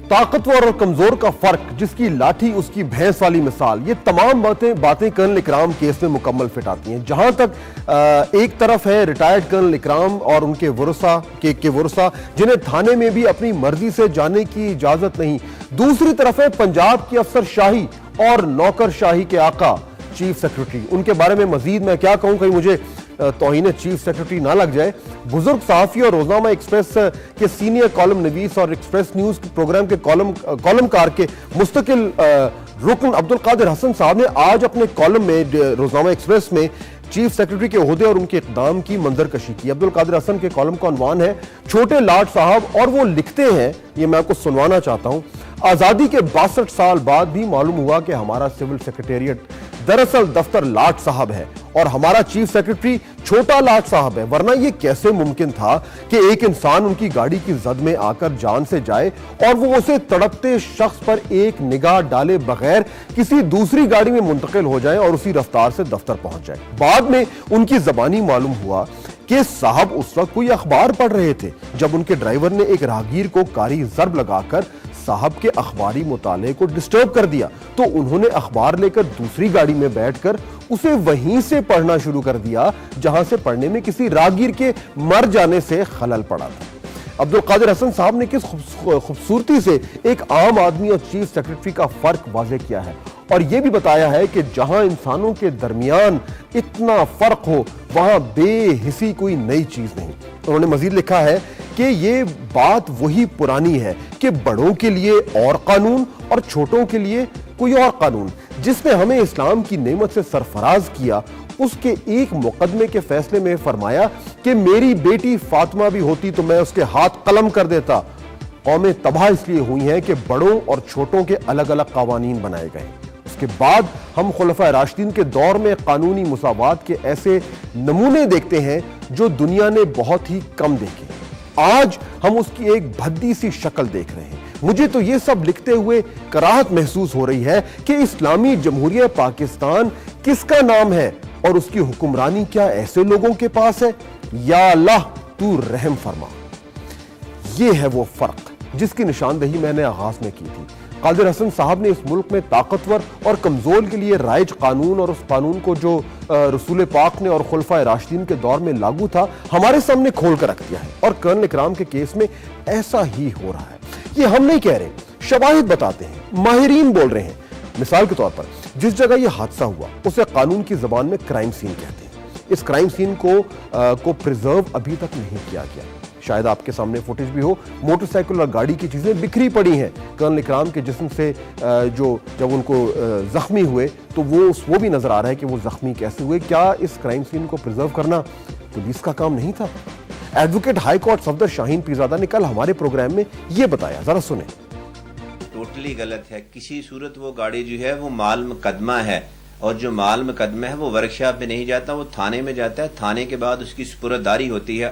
طاقتور اور کمزور کا فرق، جس کی لاٹھی اس کی بھینس والی مثال، یہ تمام باتیں کرنل اکرام کیس میں مکمل فٹ آتی ہیں۔ جہاں تک ایک طرف ہے ریٹائرڈ کرنل اکرام اور ان کے ورثاء جنہیں تھانے میں بھی اپنی مرضی سے جانے کی اجازت نہیں، دوسری طرف ہے پنجاب کی افسر شاہی اور نوکر شاہی کے آقا چیف سیکرٹری۔ ان کے بارے میں مزید میں کیا کہوں، کہیں مجھے توہین چیف سیکرٹری نہ لگ جائے۔ بزرگ صحافی اور روزنامہ ایکسپریس کے سینئر کالم نویس اور ایکسپریس نیوز پروگرام کے کالم کار کے مستقل رکن عبدالقادر حسن صاحب نے آج اپنے کالم میں روزنامہ ایکسپریس میں چیف سیکرٹری کے عہدے اور ان کے اقدام کی منظر کشی کی۔ عبدالقادر حسن کے کالم کا عنوان ہے چھوٹے لاٹ صاحب، اور وہ لکھتے ہیں، یہ میں آپ کو سنوانا چاہتا ہوں: آزادی کے 62 سال بعد بھی معلوم ہوا کہ ہمارا سول سیکرٹریٹ دراصل دفتر لاٹ صاحب ہے اور ہمارا چیف سیکرٹری چھوٹا لاٹ صاحب ہے، ورنہ یہ کیسے ممکن تھا کہ ایک انسان ان کی گاڑی کی زد میں آ کر جان سے جائے اور وہ اسے تڑپتے شخص پر ایک نگاہ ڈالے بغیر کسی دوسری گاڑی میں منتقل ہو جائے اور اسی رفتار سے دفتر پہنچ جائے۔ بعد میں ان کی زبانی معلوم ہوا کہ صاحب اس وقت کوئی اخبار پڑھ رہے تھے جب ان کے ڈرائیور نے ایک راہگیر کو کاری ضرب لگا کر صاحب کے اخباری مطالعے کو ڈسٹرب کر دیا، تو انہوں نے اخبار لے کر دوسری گاڑی میں بیٹھ کر اسے وہیں سے پڑھنا شروع کر دیا جہاں سے پڑھنے میں کسی راہگیر کے مر جانے سے خلل پڑا تھا۔ عبدالقادر حسن صاحب نے کس خوبصورتی سے ایک عام آدمی اور چیف سیکرٹری کا فرق واضح کیا ہے، اور یہ بھی بتایا ہے کہ جہاں انسانوں کے درمیان اتنا فرق ہو وہاں بے حسی کوئی نئی چیز نہیں۔ انہوں نے مزید لکھا ہے کہ یہ بات وہی پرانی ہے کہ بڑوں کے لیے اور قانون اور چھوٹوں کے لیے کوئی اور قانون۔ جس نے ہمیں اسلام کی نعمت سے سرفراز کیا، اس کے ایک مقدمے کے فیصلے میں فرمایا کہ میری بیٹی فاطمہ بھی ہوتی تو میں اس کے ہاتھ قلم کر دیتا۔ قومیں تباہ اس لیے ہوئی ہیں کہ بڑوں اور چھوٹوں کے الگ الگ قوانین بنائے گئے۔ اس کے بعد ہم خلفائے راشدین کے دور میں قانونی مساوات کے ایسے نمونے دیکھتے ہیں جو دنیا نے بہت ہی کم دیکھے۔ آج ہم اس کی ایک بھدی سی شکل دیکھ رہے ہیں۔ مجھے تو یہ سب لکھتے ہوئے کراہت محسوس ہو رہی ہے کہ اسلامی جمہوریہ پاکستان کس کا نام ہے اور اس کی حکمرانی کیا ایسے لوگوں کے پاس ہے؟ یا اللہ تو رحم فرما۔ یہ ہے وہ فرق جس کی نشاندہی میں نے آغاز میں کی تھی۔ قادر حسن صاحب نے اس ملک میں طاقتور اور کمزور کے لیے رائج قانون اور اس قانون کو جو رسول پاک نے اور خلفائے راشدین کے دور میں لاگو تھا ہمارے سامنے کھول کر رکھ دیا ہے، اور کرنل اکرام کے کیس میں ایسا ہی ہو رہا ہے۔ یہ ہم نہیں کہہ رہے، شواہد بتاتے ہیں، ماہرین بول رہے ہیں۔ مثال کے طور پر جس جگہ یہ حادثہ ہوا اسے قانون کی زبان میں کرائم سین کہتے ہیں۔ اس کرائم سین کو پریزرو ابھی تک نہیں کیا گیا۔ شاید آپ کے سامنے فوٹیج بھی ہو، موٹر سائیکل اور گاڑی کی چیزیں بکھری پڑی ہیں کرنل اکرام کے جسم سے، جب ان کو زخمی ہوئے تو وہ بھی نظر آ رہا ہے کہ وہ زخمی کیسے ہوئے۔ کیا اس کرائم سین کو پریزرو کرنا پولیس کا کام نہیں تھا؟ ایڈوکیٹ ہائی کورٹ صفدر شاہین پیرزادہ نے کل ہمارے پروگرام میں یہ بتایا، ذرا سنیں۔ ٹوٹلی غلط ہے، کسی صورت وہ گاڑی جو ہے وہ مال مقدمہ ہے، اور جو مال مقدمہ ہے وہ ورکشاپ میں نہیں جاتا، وہ تھانے میں جاتا ہے، تھانے کے بعد اس کی سپرداری ہوتی ہے۔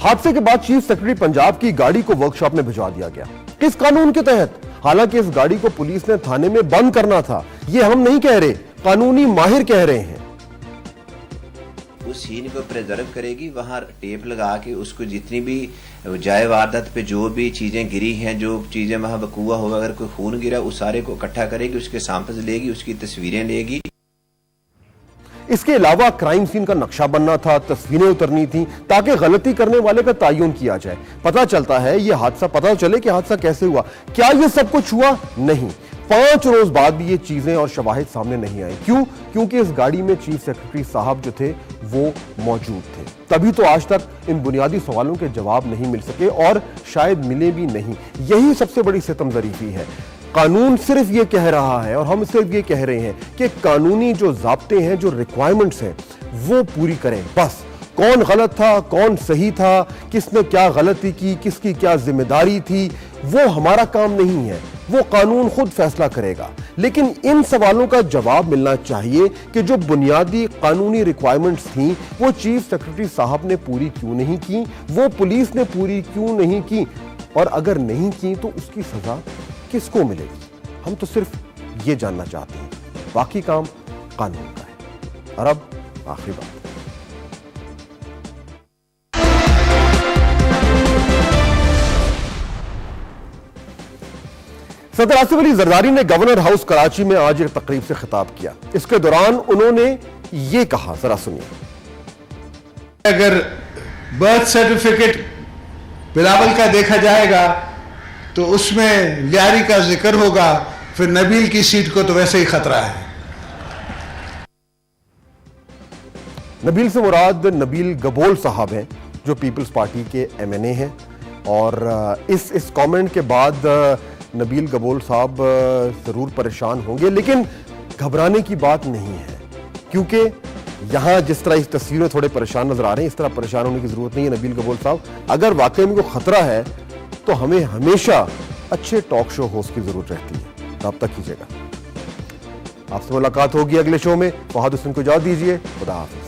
حادثے کے بعد چیف سیکرٹری پنجاب کی گاڑی کو ورکشاپ میں بھجوا دیا گیا، کس قانون کے تحت؟ حالانکہ اس گاڑی کو پولیس نے تھانے میں بند کرنا تھا۔ یہ ہم نہیں کہہ رہے، قانونی ماہر کہہ رہے ہیں۔ اس سین کو پریزرو کرے گی، وہاں ٹیپ لگا کے اس کو جتنی بھی جائے واردات پہ جو بھی چیزیں گری ہیں، جو چیزیں وہاں وقوع ہوا، اگر کوئی خون گرا اس سارے کو اکٹھا کرے گی، اس کے سیمپلز لے گی، اس کی تصویریں لے گی۔ اس کے علاوہ کرائم سین کا نقشہ بننا تھا، تصویریں اترنی تھیں تاکہ غلطی کرنے والے کا تعین کیا جائے۔ پتہ چلتا ہے یہ حادثہ، پتہ چلے کہ حادثہ کیسے ہوا۔ کیا یہ سب کچھ ہوا؟ نہیں۔ 5 روز بعد بھی یہ چیزیں اور شواہد سامنے نہیں آئیں۔ کیوں؟ کیونکہ اس گاڑی میں چیف سیکرٹری صاحب جو تھے وہ موجود تھے۔ تبھی تو آج تک ان بنیادی سوالوں کے جواب نہیں مل سکے، اور شاید ملے بھی نہیں۔ یہی سب سے بڑی ستم ظریفی ہے۔ قانون صرف یہ کہہ رہا ہے، اور ہم صرف یہ کہہ رہے ہیں کہ قانونی جو ضابطے ہیں، جو ریکوائرمنٹس ہیں وہ پوری کریں، بس۔ کون غلط تھا، کون صحیح تھا، کس نے کیا غلطی کی، کس کی کیا ذمہ داری تھی، وہ ہمارا کام نہیں ہے، وہ قانون خود فیصلہ کرے گا۔ لیکن ان سوالوں کا جواب ملنا چاہیے کہ جو بنیادی قانونی ریکوائرمنٹس تھیں وہ چیف سیکرٹری صاحب نے پوری کیوں نہیں کی، وہ پولیس نے پوری کیوں نہیں کی، اور اگر نہیں کی تو اس کی سزا کس کو ملے گی؟ ہم تو صرف یہ جاننا چاہتے ہیں، باقی کام قانون کا ہے۔ اور اب آخری بات، صدر آصف علی زرداری نے گورنر ہاؤس کراچی میں آج ایک تقریب سے خطاب کیا. اس کے دوران انہوں نے یہ کہا, ذرا سنیے. اگر برتھ سرٹیفکیٹ بلاول کا دیکھا جائے گا تو اس میں لیاری کا ذکر ہوگا, پھر نبیل کی سیٹ کو تو ویسے ہی خطرہ ہے. نبیل سے مراد نبیل گبول صاحب ہیں جو پیپلز پارٹی کے ایم این اے ہیں, اور اس کامنٹ کے بعد نبیل گبول صاحب ضرور پریشان ہوں گے, لیکن گھبرانے کی بات نہیں ہے, کیونکہ یہاں جس طرح اس تصویر میں تھوڑے پریشان نظر آ رہے ہیں, اس طرح پریشان ہونے کی ضرورت نہیں ہے. نبیل گبول صاحب, اگر واقعی میں کوئی خطرہ ہے تو ہمیں ہمیشہ اچھے ٹاک شو ہوسٹ کی ضرورت رہتی ہے. رابطہ کیجیے گا. آپ سے ملاقات ہوگی اگلے شو میں. فہد حسین کو اجازت دیجیے. خدا حافظ.